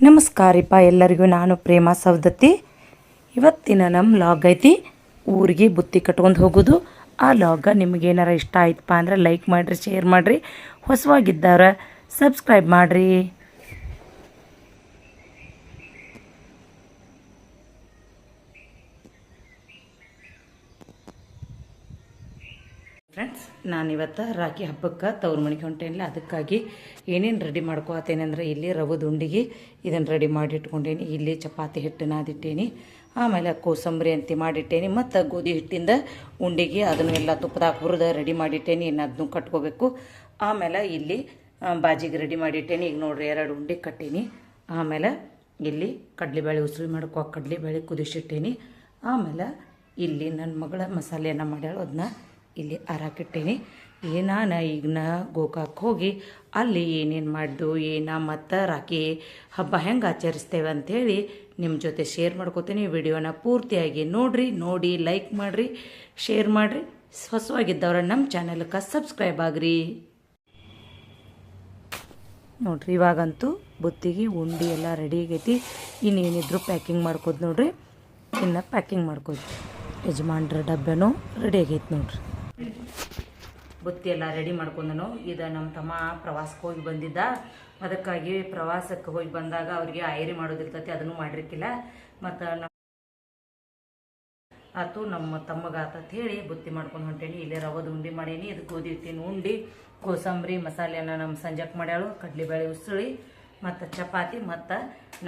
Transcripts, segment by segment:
ನಮಸ್ಕಾರಪ್ಪ ಎಲ್ಲರಿಗೂ. ನಾನು ಪ್ರೇಮ ಸವದತ್ತಿ. ಇವತ್ತಿನ ನಮ್ಮ ಲಾಗ್ ಐತಿ ಊರಿಗೆ ಬುತ್ತಿ ಕಟ್ಕೊಂಡು ಹೋಗೋದು. ಆ ಲಾಗ ನಿಮಗೇನಾರ ಇಷ್ಟ ಆಯ್ತಪ್ಪ ಅಂದ್ರೆ ಲೈಕ್ ಮಾಡಿರಿ, ಶೇರ್ ಮಾಡಿರಿ, ಹೊಸವಾಗಿದ್ದವ್ರ ಸಬ್ಸ್ಕ್ರೈಬ್ ಮಾಡಿರಿ. ಫ್ರೆಂಡ್ಸ್, ನಾನಿವತ್ತು ರಾಖಿ ಹಬ್ಬಕ್ಕೆ ತವ್ರ ಮನೆಗೆ ಹೊಂಟೇನಿಲ್ಲ. ಅದಕ್ಕಾಗಿ ಏನೇನು ರೆಡಿ ಮಾಡ್ಕೋತೇನೆ ಅಂದರೆ, ಇಲ್ಲಿ ರವದ ಉಂಡಿಗೆ ಇದನ್ನು ರೆಡಿ ಮಾಡಿ ಇಟ್ಕೊಂಡೇನಿ. ಇಲ್ಲಿ ಚಪಾತಿ ಹಿಟ್ಟು ನಾದಿಟ್ಟೇನಿ, ಆಮೇಲೆ ಕೋಸಂಬರಿ ಅಂತಿ ಮಾಡಿಟ್ಟೇನಿ, ಮತ್ತು ಗೋಧಿ ಹಿಟ್ಟಿಂದ ಉಂಡಿಗೆ ಅದನ್ನು ಎಲ್ಲ ತುಪ್ಪದಾಗ ಹುರಿದು ರೆಡಿ ಮಾಡಿಟ್ಟೇನಿ. ಇನ್ನು ಅದನ್ನು ಕಟ್ಕೋಬೇಕು. ಆಮೇಲೆ ಇಲ್ಲಿ ಬಾಜಿಗೆ ರೆಡಿ ಮಾಡಿಟ್ಟೇನಿ. ಈಗ ನೋಡ್ರಿ 2 ಉಂಡೆ ಕಟ್ಟೀನಿ. ಆಮೇಲೆ ಇಲ್ಲಿ ಕಡಲೆಬೇಳೆ ಉಸುಳಿ ಮಾಡ್ಕೋ ಕಡಲೆಬೇಳೆ ಕುದಿಸಿಟ್ಟೇನಿ. ಆಮೇಲೆ ಇಲ್ಲಿ ನನ್ನ ಮಗಳ ಮಸಾಲೆಯನ್ನು ಮಾಡ್ಯಾಳು, ಅದನ್ನ ಇಲ್ಲಿ ಹಾಕಿಟ್ಟೇನಿ. ನಾನು ಈಗ ಗೋಕಾಕ್ ಹೋಗಿ ಅಲ್ಲಿ ಏನೇನು ಮಾಡ್ದು ಮತ್ತು ರಾಖಿ ಹಬ್ಬ ಹೆಂಗೆ ಆಚರಿಸ್ತೇವೆ ಅಂಥೇಳಿ ನಿಮ್ಮ ಜೊತೆ ಶೇರ್ ಮಾಡ್ಕೋತೀನಿ. ವಿಡಿಯೋನ ಪೂರ್ತಿಯಾಗಿ ನೋಡಿ ಲೈಕ್ ಮಾಡಿರಿ, ಶೇರ್ ಮಾಡಿರಿ. ಹೊಸವಾಗಿದ್ದವ್ರ ನಮ್ಮ ಚಾನಲ್ಗೆ ಸಬ್ಸ್ಕ್ರೈಬ್ ಆಗ್ರಿ. ನೋಡ್ರಿ, ಇವಾಗಂತೂ ಬುತ್ತಿಗೆ ಉಂಡಿ ಎಲ್ಲ ರೆಡಿ ಆಗೈತಿ. ಇನ್ನೇನಿದ್ರು ಪ್ಯಾಕಿಂಗ್ ಮಾಡ್ಕೋದು ನೋಡ್ರಿ. ಇನ್ನು ಪ್ಯಾಕಿಂಗ್ ಮಾಡ್ಕೋದು. ಯಜಮಾನ್ರ ಡಬ್ಬೆನೂ ರೆಡಿ ಆಗೈತೆ ನೋಡ್ರಿ. ಬುತ್ತಿ ಎಲ್ಲ ರೆಡಿ ಮಾಡ್ಕೊಂಡನು. ಇದು ನಮ್ಮ ತಮ್ಮ ಪ್ರವಾಸಕ್ಕೆ ಹೋಗಿ ಬಂದಿದ್ದ. ಅದಕ್ಕಾಗಿ ಪ್ರವಾಸಕ್ಕೆ ಹೋಗಿ ಬಂದಾಗ ಅವ್ರಿಗೆ ಆಯರಿ ಮಾಡೋದಿರ್ತೈತಿ, ಅದನ್ನು ಮಾಡಿರ್ಕಿಲ್ಲ. ಮತ್ತು ಆತು ನಮ್ಮ ತಮ್ಮಗಾತ ಹೇಳಿ ಬುತ್ತಿ ಮಾಡ್ಕೊಂಡು ಹೊಂಟೇನಿ. ಇಲ್ಲೇ ರವದ ಉಂಡಿ ಮಾಡೀನಿ. ಇದು ಗೋಧಿ ಹಿಟ್ಟಿನ ಉಂಡಿ, ಕೋಸಂಬರಿ ಮಸಾಲೆಯನ್ನು ನಮ್ಮ ಸಂಜೆಗೆ ಮಾಡ್ಯಾಳು, ಕಡಲೆಬೇಳೆ ಉಸುಳಿ ಮತ್ತು ಚಪಾತಿ. ಮತ್ತು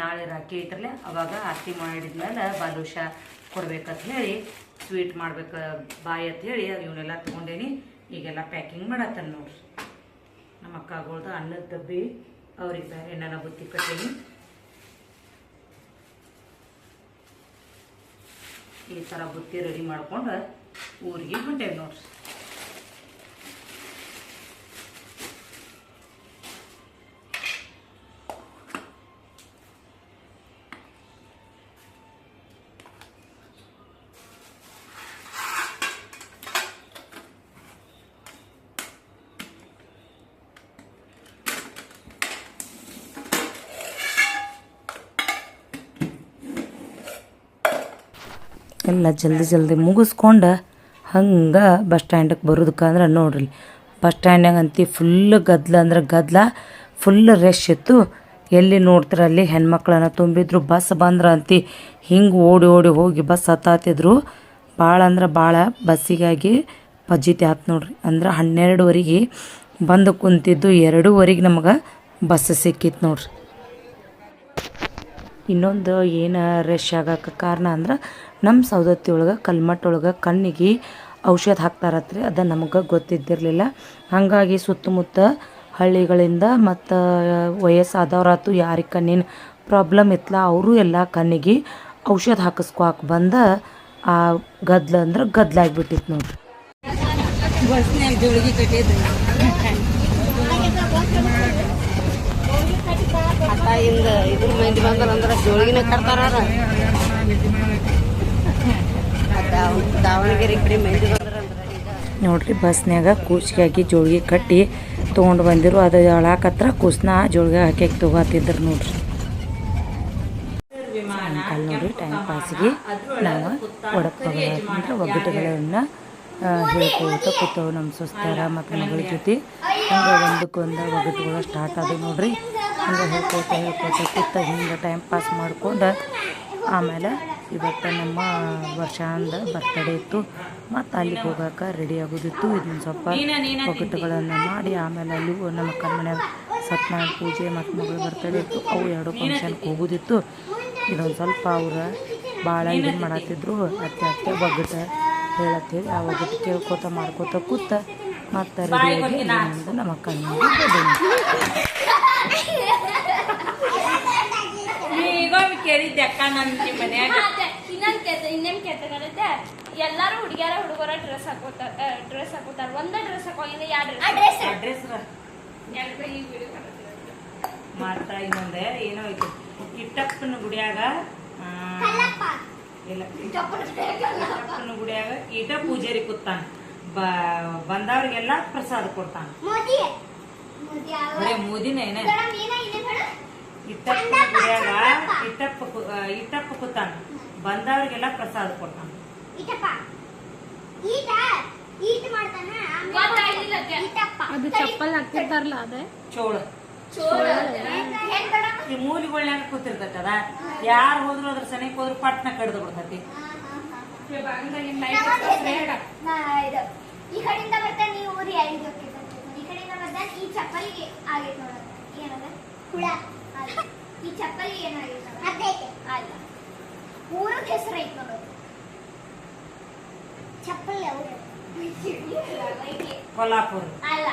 ನಾಳೆ ರಾಖಿ ಇಟ್ಟರಲ್ಲೇ ಅವಾಗ ಆರತಿ ಮಾಡಿದ್ಮೇಲೆ ಬಾಲುಷ ಕೊಡ್ಬೇಕಂತ ಹೇಳಿ, ಸ್ವೀಟ್ ಮಾಡ್ಬೇಕು ಬಾಯಿ ಅಂತ ಹೇಳಿ ಇವನ್ನೆಲ್ಲ ತೊಗೊಂಡೇನಿ. ಈಗೆಲ್ಲ ಪ್ಯಾಕಿಂಗ್ ಮಾಡತ್ತೇನೆ ನೋಡ್ರಿ. ನಮ್ಮ ಅಕ್ಕಗಳ್ದು ಅನ್ನದ ಡಬ್ಬಿ ಅವ್ರಿಗೆ ಬೇರೆ ಏನಾರ ಬುತ್ತಿ ಕಟ್ಟೀನಿ. ಈ ಥರ ಬುತ್ತಿ ರೆಡಿ ಮಾಡ್ಕೊಂಡು ಊರಿಗೆ ಹೊಂಟೇವಿ ನೋಡ್ರಿ. ಎಲ್ಲ ಜಲ್ದಿ ಮುಗಿಸ್ಕೊಂಡು ಹಂಗೆ ಬಸ್ ಸ್ಟ್ಯಾಂಡಿಗೆ ಬರೋದಕ್ಕಂದ್ರೆ ನೋಡ್ರಿ, ಬಸ್ ಸ್ಟ್ಯಾಂಡ್ನಾಗ ಅಂತಿ ಫುಲ್ ಗದ್ದಲ ಅಂದ್ರೆ ಗದ್ದಲ, ಫುಲ್ ರಶ್ ಇತ್ತು. ಎಲ್ಲಿ ನೋಡ್ತಾರೆ ಅಲ್ಲಿ ಹೆಣ್ಮಕ್ಳನ್ನ ತುಂಬಿದ್ರು. ಬಸ್ ಬಂದ್ರೆ ಅಂತಿ ಹಿಂಗೆ ಓಡಿ ಹೋಗಿ ಬಸ್ ಹತ್ತಾತಿದ್ರು. ಭಾಳ ಅಂದ್ರೆ ಭಾಳ ಬಸ್ಸಿಗಾಗಿ ಪಜ್ಜಿತಿ ಆಯ್ತು ನೋಡ್ರಿ. ಅಂದ್ರೆ 12ವರೆಗೆ ಬಂದು ಕುಂತಿದ್ದು, 2ವರೆಗೆ ನಮಗೆ ಬಸ್ ಸಿಕ್ಕಿತ್ತು ನೋಡ್ರಿ. ಇನ್ನೊಂದು ಏನು ರಶ್ ಆಗಕ್ಕೆ ಕಾರಣ ಅಂದ್ರೆ, ನಮ್ಮ ಸವದತ್ತಿ ಒಳಗೆ ಕಲ್ಮಟ್ಟ ಒಳಗೆ ಕಣ್ಣಿಗೆ ಔಷಧ ಹಾಕ್ತಾರತ್ರಿ. ಅದು ನಮಗೆ ಗೊತ್ತಿದ್ದಿರಲಿಲ್ಲ. ಹಾಗಾಗಿ ಸುತ್ತಮುತ್ತ ಹಳ್ಳಿಗಳಿಂದ ಮತ್ತು ವಯಸ್ಸಾದವ್ರಾತು ಯಾರಿಗೆ ಕಣ್ಣಿನ ಪ್ರಾಬ್ಲಮ್ ಇತ್ತಲ್ಲ ಅವರು ಎಲ್ಲ ಕಣ್ಣಿಗೆ ಔಷಧ ಹಾಕಿಸ್ಕೋಕೆ ಬಂದ ಆ ಗದ್ದಲ ಅಂದ್ರೆ ಗದ್ದಲಾಗ್ಬಿಟ್ಟಿತ್ತು ನೋಡ್ರಿ. ಜೋಳಿಗಿನ ಕಟ್ತಾರ ದಾವಣಗೆರೆ ಕಡೆ ಮಂದಿ ನೋಡ್ರಿ. ಬಸ್ನ್ಯಾಗ ಕೂಸಿಗಾಗಿ ಜೋಳಿಗೆ ಕಟ್ಟಿ ತೊಗೊಂಡು ಬಂದಿರು. ಅದು ಅಳಾಕತ್ರ ಕೂಸನ್ನ ಜೋಳಿಗೆ ಹಾಕಿ ತೊಗೋತಿದ್ರು ನೋಡ್ರಿ. ಸಾಯಂಕಾಲ ನೋಡ್ರಿ ಟೈಮ್ ಪಾಸಿಗೆ ನಾವು ಅಂದ್ರೆ ಒಗ್ಗಟ್ಟುಗಳನ್ನು ಹೇಳ್ಕೊಳ್ತಾ ಕೂತವು ನಮ್ಮ ಸ್ವಸ್ಥರ ಮತ್ತು ಮಗಳ ಜೊತೆ. ಹಂಗೆ ಒಂದಕ್ಕೊಂದು ಒಗ್ಗಟ್ಟುಗಳು ಸ್ಟಾರ್ಟ್ ಆದವು ನೋಡ್ರಿ. ಹಂಗೆ ಹೇಳ್ಕೊಳ್ತಾ ಕೂತ ಹಿಂಗೆ ಟೈಮ್ ಪಾಸ್ ಮಾಡ್ಕೊಂಡು ಆಮೇಲೆ ಇವತ್ತು ನಮ್ಮ ವರ್ಷಾಂದ ಬರ್ತಡೇ ಇತ್ತು. ಮತ್ತು ಅಲ್ಲಿಗೆ ಹೋಗೋಕೆ ರೆಡಿ ಆಗೋದಿತ್ತು. ಇದನ್ನು ಸ್ವಲ್ಪ ಒಗ್ಗಟ್ಟುಗಳನ್ನು ಮಾಡಿ ಆಮೇಲೆ ಅಲ್ಲಿ ನಮ್ಮ ಕಣ್ಮನ್ಯಾಗ ಸತ್ಯನಾರಾಯಣ ಪೂಜೆ ಮತ್ತು ಮಗಳ ಬರ್ತಡೇ ಇತ್ತು. ಅವು 2 ಫಂಕ್ಷನ್ಗೆ ಹೋಗೋದಿತ್ತು. ಇದೊಂದು ಸ್ವಲ್ಪ ಅವ್ರು ಭಾಳ ಇದನ್ನು ಮಾಡತ್ತಿದ್ರು. ಅತ್ತೆ ಒಗ್ಗಟ್ಟು ಹೇಳತ್ತೇಳಿ ಆ ಒಗ್ಗಟ್ಟು ಕೇಳ್ಕೊತ ಮಾಡ್ಕೋತ ಕೂತ ಮತ್ತು ರೆಡಿಯಾಗಿ ನಮ್ಮ ಕಣ್ಣಿಗೆ ಎಲ್ಲಾರು ಹುಡುಗಿಯರ ಹುಡುಗರ ಡ್ರೆಸ್ ಹಾಕೋತಾರ. ಒಂದೇ ಡ್ರೆಸ್ ಹಾಕೋಗಿಲ್ಲ, 2 ಡ್ರೆಸ್ ಮಾತ್ರ. ಇನ್ನೊಂದೆ ಏನೋ ಐತಿ, ಕಿಟ್ಟಪ್ಪನ ಗುಡಿಯಾಗ ಕಿಟ್ಟಪ್ಪನ ಗುಡಿಯಾಗ ಈಟ ಪೂಜಾರಿ ಕೂತಾನ. ಬಂದವ್ರಿಗೆಲ್ಲ ಪ್ರಸಾದ ಕೊಡ್ತಾನ. ಬರೇ ಮೋದಿನ ಏನ ಇಟ್ಟಪ್ಪ ಕೂತಾನ ಬಂದವ್ರಿಗೆಲ್ಲ ಪ್ರಸಾದ ಕೊಟ್ಟಾನ. ಅದು ಚಪ್ಪಲ್ ಹಾಕ್ತಿರ್ತಾರಲ್ಲ ಅದೇ ಚೋಳ ಈ ಮೂಲಿಗಳನ್ಯಾಗ ಕೂತಿರ್ತದ, ಯಾರು ಹೋದ್ರು ಅದ್ರ ಸನಿಕ್ ಹೋದ್ರು ಪಟ್ನ ಕಡ್ದು ಬಿಡ್ತತಿ. ಈ ಕಡೆಯಿಂದ ಬರ್ತಾನೆ ನೀವು ಊರಿ ಐದು ಈ ಕಡೆಯಿಂದ ಬರ್ತಾನೆ ಈ ಚಪ್ಪಲಿಗೆ ಆಗೈತೆ ನೋಡ ಏನದ ಹುಳ ಈ ಚಪ್ಪಲಿಗೆ ಏನಾಗೈತೆ ಅದೈತೆ ಅಲ್ಲ ಊರದ ಹೆಸರು ಐತೆ ನೋಡು ಚಪ್ಪಲ್ ಯಾವುದು ಕೊಲ್ಲಾಪುರ ಅಲ್ಲ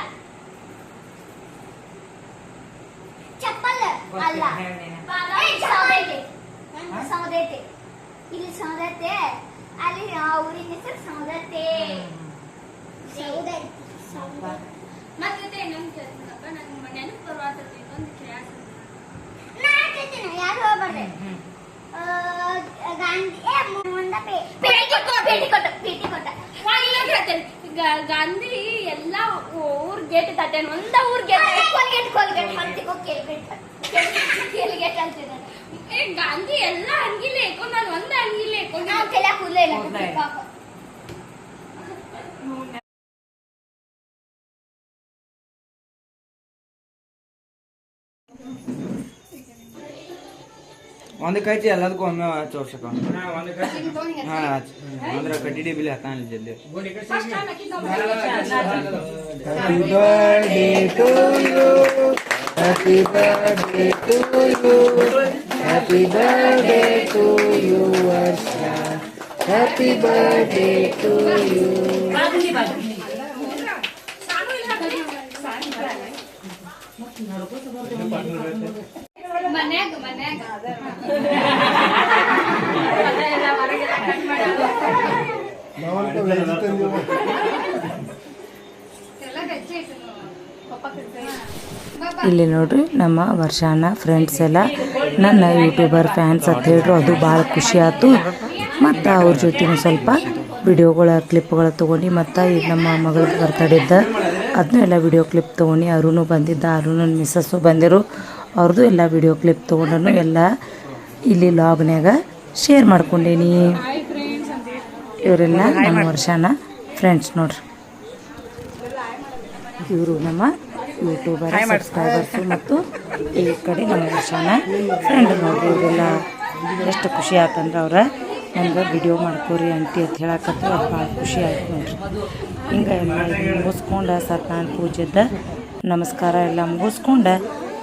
ಚಪ್ಪಲ್ ಅಲ್ಲ ಸೌದೈತೆ ಸೌದೈತೆ ಇಲ್ಲಿ ಸೌದೈತೆ ಅಲ್ಲಿ ಊರಿನ ಹೆಸರು ಸೌದತ್ತೆ ಮತ್ತೆ ನೆನಪು ಬರುವಂತದ್ದು ಒಂದು ಕ್ಲಾಸ್ ಯಾರು ಹೋಗ್ಬಾರ್ದೆ ಗಾಂಧಿ ಭೇಟಿ ಕೊಟ್ಟ ಗಾಂಧಿ ಎಲ್ಲ ಊರ್ ಗೇಟ್ ತಟ್ಟೇನು ಒಂದ ಊರ್ ಗೇಟ್ ಅಂತಿದ್ದಾನೆ. ಗಾಂಧಿ ಎಲ್ಲ ಅಂಗಿಲ್ಲ ಹಾಕೊಂಡು ನಾನು ಒಂದ ಅಂಗಿಲ್ಲ ಹಾಕೊಂಡು ಒಂದು ಕಟ್ಟಿ ಎಲ್ಲದಕ್ಕೂ ಒಮ್ಮೆ ಹಚ್ಚೋರ್ಸಕ ಹಾ ಅಂದ್ರೆ ಕಟ್ಟಿ ಡಿಬಿಲಿ ಹಾಕಲ್ಲ ಜಲ್ದಿ. Happy birthday to you, happy birthday to you, happy birthday to you ವರ್ಷ, ಹ್ಯಾಪಿ ಬರ್ಡೇ ಟು ಯು. ಮನ್ಯಾಗ ಇಲ್ಲಿ ನೋಡ್ರಿ ನಮ್ಮ ವರ್ಷಾನ ಫ್ರೆಂಡ್ಸ್ ಎಲ್ಲ ನನ್ನ ಯೂಟ್ಯೂಬರ್ ಫ್ಯಾನ್ಸ್ ಅಂತ ಹೇಳ್ರು, ಅದು ಭಾಳ ಖುಷಿ ಆಯ್ತು. ಮತ್ತು ಅವ್ರ ಜೊತೆನೂ ಸ್ವಲ್ಪ ವಿಡಿಯೋಗಳ ಕ್ಲಿಪ್ಗಳ ತೊಗೊಂಡು ಮತ್ತು ಇದು ನಮ್ಮ ಮಗಳ ಬರ್ತಡೇ ಇದ್ದ ಅದನ್ನೂ ಎಲ್ಲ ವಿಡಿಯೋ ಕ್ಲಿಪ್ ತೊಗೊಂಡು ಅವ್ರೂ ಬಂದಿದ್ದ, ಅವ್ರೂ ಮಿಸ್ಸಸ್ಸು ಬಂದಿರು, ಅವ್ರದ್ದು ಎಲ್ಲ ವಿಡಿಯೋ ಕ್ಲಿಪ್ ತೊಗೊಂಡು ಎಲ್ಲ ಇಲ್ಲಿ ಲಾಗ್ನ್ಯಾಗ ಶೇರ್ ಮಾಡ್ಕೊಂಡೇನಿ. ಇವರೆಲ್ಲ ನಮ್ಮ ವರ್ಷಾನ ಫ್ರೆಂಡ್ಸ್ ನೋಡ್ರಿ, ಇವರು ನಮ್ಮ ಯೂಟ್ಯೂಬರ್ ಸಬ್ಸ್ಕ್ರೈಬರ್ಸು ಮತ್ತು ಈ ಕಡೆ ನಮ್ಮ ವರ್ಷಾನ ಫ್ರೆಂಡ್ ನೋಡ್ರಿ. ಇವರೆಲ್ಲ ಎಷ್ಟು ಖುಷಿ ಆಯ್ತಂದ್ರೆ ಅವ್ರ ನನಗೆ ವಿಡಿಯೋ ಮಾಡ್ಕೋರಿ ಅಂಟಿ ಅಂತ ಹೇಳಕತ್ತು, ಅದು ಭಾಳ ಖುಷಿ ಆಯ್ತು ನೋಡ್ರಿ. ಹಿಂಗೆ ಎಲ್ಲ ಮುಗಿಸ್ಕೊಂಡು ಸತ್ಯನಾರಾಯಣ ಪೂಜೆದ ನಮಸ್ಕಾರ ಎಲ್ಲ ಮುಗಿಸ್ಕೊಂಡು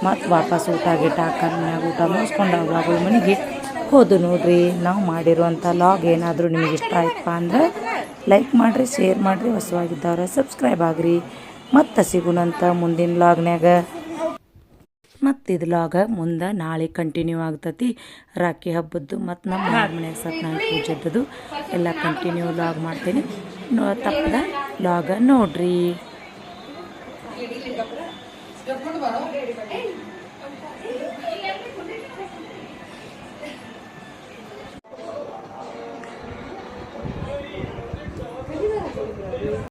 ಮತ್ತು ವಾಪಸ್ ಊಟ ಗೀಟ ಹಾಕೊಂಡು ಊಟ ಮುಗಿಸ್ಕೊಂಡು ಅವಾಗಳ ಮನೆಗೆ ಹೋದು ನೋಡ್ರಿ. ನಾವು ಮಾಡಿರುವಂಥ ಲಾಗ್ ಏನಾದರೂ ನಿಮಗೆ ಇಷ್ಟ ಆಯ್ತಪ್ಪ ಅಂದ್ರೆ ಲೈಕ್ ಮಾಡಿರಿ, ಶೇರ್ ಮಾಡಿರಿ, ಹೊಸವಾಗಿದ್ದವ್ರೆ ಸಬ್ಸ್ಕ್ರೈಬ್ ಆಗಿರಿ. ಮತ್ತು ಸಿಗೋಣಂತ ಮುಂದಿನ ಲಾಗ್ನ್ಯಾಗ. ಮತ್ತು ಇದು ಲಾಗ ಮುಂದೆ ನಾಳೆ ಕಂಟಿನ್ಯೂ ಆಗ್ತತಿ, ರಾಖಿ ಹಬ್ಬದ್ದು ಮತ್ತು ನಮ್ಮ ಮನೆಯಾಗ ಸತ್ಯನಾರಾಯಣ ಪೂಜೆದ್ದು ಎಲ್ಲ ಕಂಟಿನ್ಯೂ ಲಾಗ್ ಮಾಡ್ತೀನಿ. ತಪ್ಪದ ಲಾಗ ನೋಡ್ರಿ.